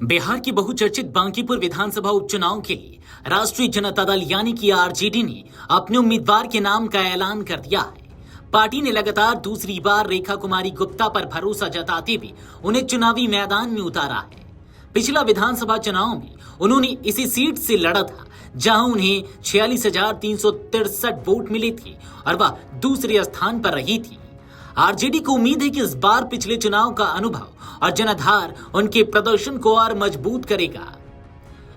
बिहार की बहुचर्चित बांकीपुर विधानसभा उपचुनाव के लिए राष्ट्रीय जनता दल यानी कि आरजेडी ने अपने उम्मीदवार के नाम का ऐलान कर दिया है। पार्टी ने लगातार दूसरी बार रेखा कुमारी गुप्ता पर भरोसा जताते हुए उन्हें चुनावी मैदान में उतारा है। पिछला विधानसभा चुनाव में उन्होंने इसी सीट से लड़ा था, जहां उन्हें 46,363 वोट मिले थे और वह दूसरे स्थान पर रही थी। आरजेडी को उम्मीद है कि इस बार पिछले चुनाव का अनुभव और जनाधार उनके प्रदर्शन को और मजबूत करेगा।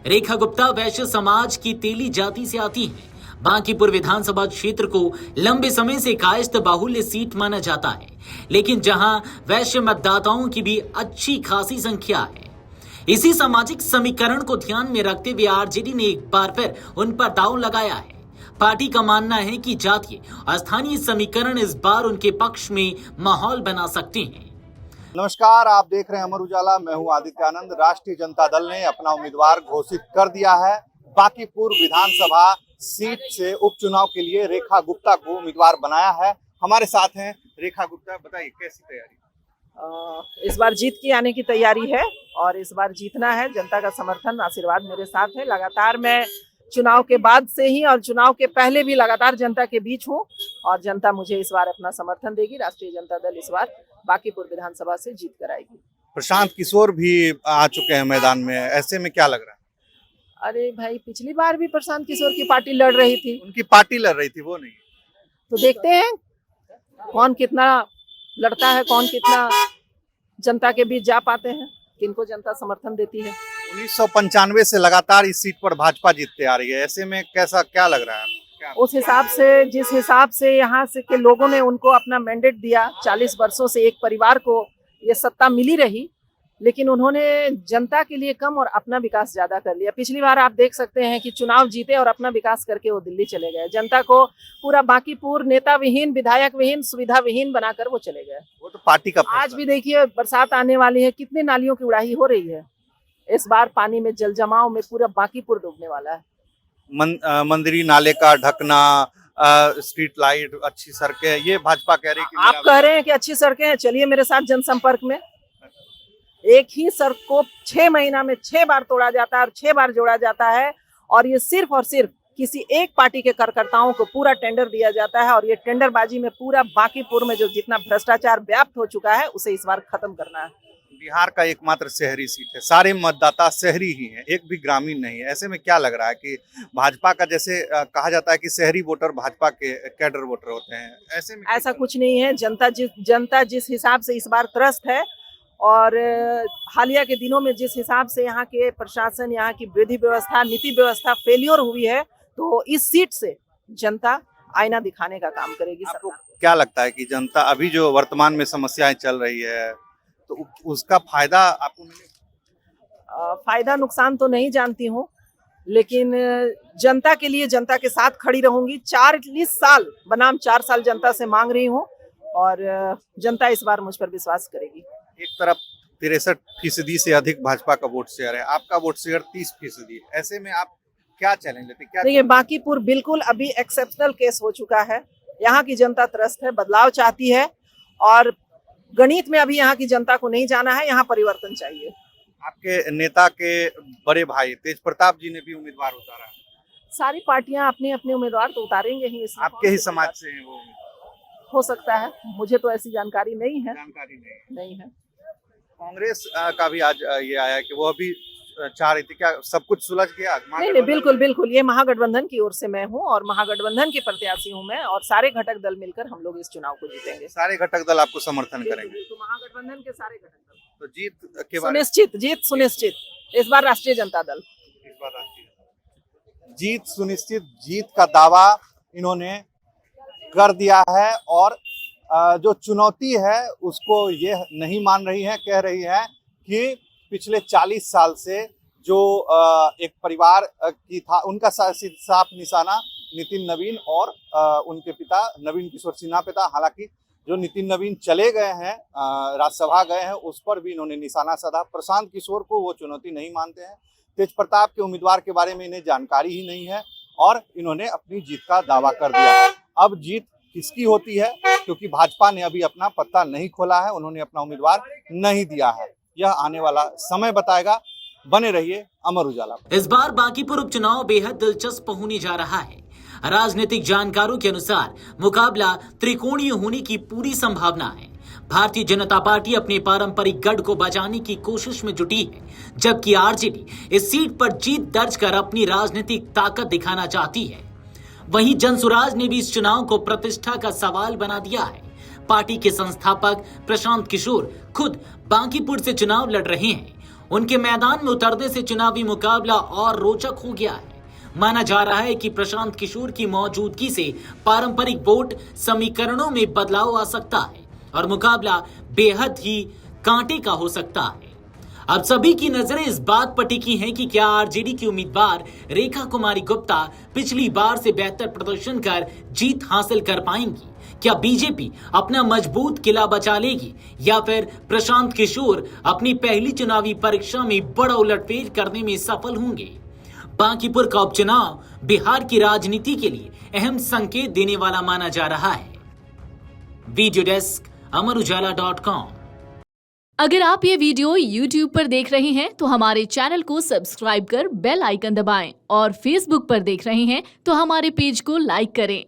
रेखा गुप्ता वैश्य समाज की तेली जाति से आती हैं। बांकीपुर विधानसभा क्षेत्र को लंबे समय से कायस्थ बाहुल्य सीट माना जाता है, लेकिन जहां वैश्य मतदाताओं की भी अच्छी खासी संख्या है। इसी सामाजिक समीकरण को ध्यान में रखते हुए आरजेडी ने एक बार फिर उन पर दांव लगाया है। पार्टी का मानना है कि जातीय और स्थानीय समीकरण इस बार उनके पक्ष में माहौल बना सकते हैं। नमस्कार, आप देख रहे हैं अमर उजाला। मैं हूं आदित्य आनंद। राष्ट्रीय जनता दल ने अपना उम्मीदवार घोषित कर दिया है। बांकीपुर विधानसभा सीट से उपचुनाव के लिए रेखा गुप्ता को उम्मीदवार बनाया है। हमारे साथ हैं रेखा गुप्ता। बताइए कैसी तैयारी? इस बार जीत के आने की तैयारी है और इस बार जीतना है। जनता का समर्थन आशीर्वाद मेरे साथ है। लगातार मैं चुनाव के बाद से ही और चुनाव के पहले भी लगातार जनता के बीच हूँ और जनता मुझे इस बार अपना समर्थन देगी। राष्ट्रीय जनता दल इस बार बांकीपुर विधानसभा से जीत कर आएगी। प्रशांत किशोर भी आ चुके हैं मैदान में, ऐसे में क्या लग रहा है? अरे भाई, पिछली बार भी प्रशांत किशोर की पार्टी लड़ रही थी। उनकी पार्टी लड़ रही थी, वो नहीं। तो देखते हैं कौन कितना लड़ता है, कौन कितना जनता के बीच जा पाते हैं, किनको जनता समर्थन देती है। 1995 से लगातार इस सीट पर भाजपा जीतते आ रही है, ऐसे में कैसा क्या लग रहा है? उस हिसाब से, जिस हिसाब से यहाँ से के लोगों ने उनको अपना मैंडेट दिया, 40 वर्षों से एक परिवार को ये सत्ता मिली रही, लेकिन उन्होंने जनता के लिए कम और अपना विकास ज्यादा कर लिया। पिछली बार आप देख सकते हैं कि चुनाव जीते और अपना विकास करके वो दिल्ली चले गए। जनता को पूरा बांकीपुर नेता विहीन, विधायक विहीन, सुविधा विहीन बनाकर वो चले गए। वो तो पार्टी का। आज भी देखिए, बरसात आने वाली है, कितनी नालियों की उड़ाही हो रही है। इस बार पानी में जल जमाव में पूरा बांकीपुर डूबने वाला है। मंदिरी नाले का ढकना, स्ट्रीट लाइट, अच्छी सड़कें, ये भाजपा कह रही है। आप कह रहे हैं कि अच्छी सड़कें हैं, चलिए मेरे साथ जनसंपर्क में। एक ही सड़क को 6 महीना में 6 बार तोड़ा जाता है और 6 बार जोड़ा जाता है, और ये सिर्फ और सिर्फ किसी एक पार्टी के कार्यकर्ताओं को पूरा टेंडर दिया जाता है। और ये टेंडरबाजी में पूरा बांकीपुर में जो जितना भ्रष्टाचार व्याप्त हो चुका है, उसे इस बार खत्म करना है। बिहार का एकमात्र शहरी सीट है, सारे मतदाता शहरी ही हैं, एक भी ग्रामीण नहीं है। ऐसे में क्या लग रहा है कि भाजपा का, जैसे कहा जाता है कि शहरी वोटर भाजपा के कैडर वोटर होते हैं, ऐसे में ऐसा कुछ नहीं है। जनता जिस हिसाब से इस बार त्रस्त है और हालिया के दिनों में जिस हिसाब से यहाँ के प्रशासन, यहाँ की विधि व्यवस्था, नीति व्यवस्था फेलियर हुई है, तो इस सीट से जनता आईना दिखाने का काम करेगी। आपको क्या लगता है कि जनता अभी जो वर्तमान में समस्याएं चल रही है, तो उसका फायदा आपको मिलेगा? फायदा नुकसान तो नहीं जानती हूँ, लेकिन जनता के लिए जनता के साथ खड़ी रहूंगी। 40 साल बनाम 4 साल जनता से मांग रही हूँ और जनता इस बार मुझ पर विश्वास करेगी। एक तरफ 63% से अधिक भाजपा का वोट शेयर है, आपका वोट शेयर 30% है। ऐसे में आप क्या चैलेंज लेते हैं? देखिए, बांकीपुर बिल्कुल अभी एक्सेप्शनल केस हो चुका है। यहाँ की जनता त्रस्त है, बदलाव चाहती है और गणित में अभी यहाँ की जनता को नहीं जाना है, यहाँ परिवर्तन चाहिए। आपके नेता के बड़े भाई तेज प्रताप जी ने भी उम्मीदवार उतारा। सारी पार्टियां अपने अपने उम्मीदवार तो उतारेंगे ही। आपके ही समाज से हैं वो? हो सकता है, मुझे तो ऐसी जानकारी नहीं है। नहीं है। कांग्रेस का भी आज ये आया कि वो अभी चाह रही थी, क्या सब कुछ सुलझ गया? नहीं, बिल्कुल ये महागठबंधन की ओर से मैं हूँ और महागठबंधन की प्रत्याशी हूँ मैं, और सारे घटक दल मिलकर हम लोग इस चुनाव को जीतेंगे। सारे घटक दल आपको समर्थन करेंगे? तो महागठबंधन के सारे घटक दल। तो जीत के बाद जीत सुनिश्चित इस बार राष्ट्रीय जनता दल। जीत सुनिश्चित, जीत का दावा इन्होंने कर दिया है और जो चुनौती है उसको ये नहीं मान रही है। कह रही है कि पिछले 40 साल से जो एक परिवार की था, उनका साफ निशाना नितिन नवीन और उनके पिता नवीन किशोर सिन्हा पे था। हालांकि जो नितिन नवीन चले गए हैं, राज्यसभा गए हैं, उस पर भी इन्होंने निशाना साधा। प्रशांत किशोर को वो चुनौती नहीं मानते हैं। तेज प्रताप के उम्मीदवार के बारे में इन्हें जानकारी ही नहीं है और इन्होंने अपनी जीत का दावा कर दिया है। अब जीत किसकी होती है, क्योंकि भाजपा ने अभी अपना पत्ता नहीं खोला है, उन्होंने अपना उम्मीदवार नहीं दिया है। यह आने वाला समय बताएगा। बने रहिए अमर उजाला पर। इस बार बांकीपुर उपचुनाव बेहद दिलचस्प होने जा रहा है। राजनीतिक जानकारों के अनुसार मुकाबला त्रिकोणीय होने की पूरी संभावना है। भारतीय जनता पार्टी अपने पारंपरिक गढ़ को बचाने की कोशिश में जुटी है, जबकि आरजेडी इस सीट पर जीत दर्ज कर अपनी राजनीतिक ताकत दिखाना चाहती है। वहीं जनसुराज ने भी इस चुनाव को प्रतिष्ठा का सवाल बना दिया है। पार्टी के संस्थापक प्रशांत किशोर खुद बांकीपुर से चुनाव लड़ रहे हैं। उनके मैदान में उतरने से चुनावी मुकाबला और रोचक हो गया है। माना जा रहा है कि प्रशांत किशोर की मौजूदगी से पारंपरिक वोट समीकरणों में बदलाव आ सकता है और मुकाबला बेहद ही कांटे का हो सकता है। अब सभी की नजरें इस बात पर टिकी हैं कि क्या आरजेडी की उम्मीदवार रेखा कुमारी गुप्ता पिछली बार से बेहतर प्रदर्शन कर जीत हासिल कर पाएंगी? क्या बीजेपी अपना मजबूत किला बचा लेगी या फिर प्रशांत किशोर अपनी पहली चुनावी परीक्षा में बड़ा उलटफेर करने में सफल होंगे? बांकीपुर का उपचुनाव बिहार की राजनीति के लिए अहम संकेत देने वाला माना जा रहा है। Video desk amarujala.com। अगर आप ये वीडियो YouTube पर देख रहे हैं तो हमारे चैनल को सब्सक्राइब कर बेल आइकन दबाएं और Facebook पर देख रहे हैं तो हमारे पेज को लाइक करें।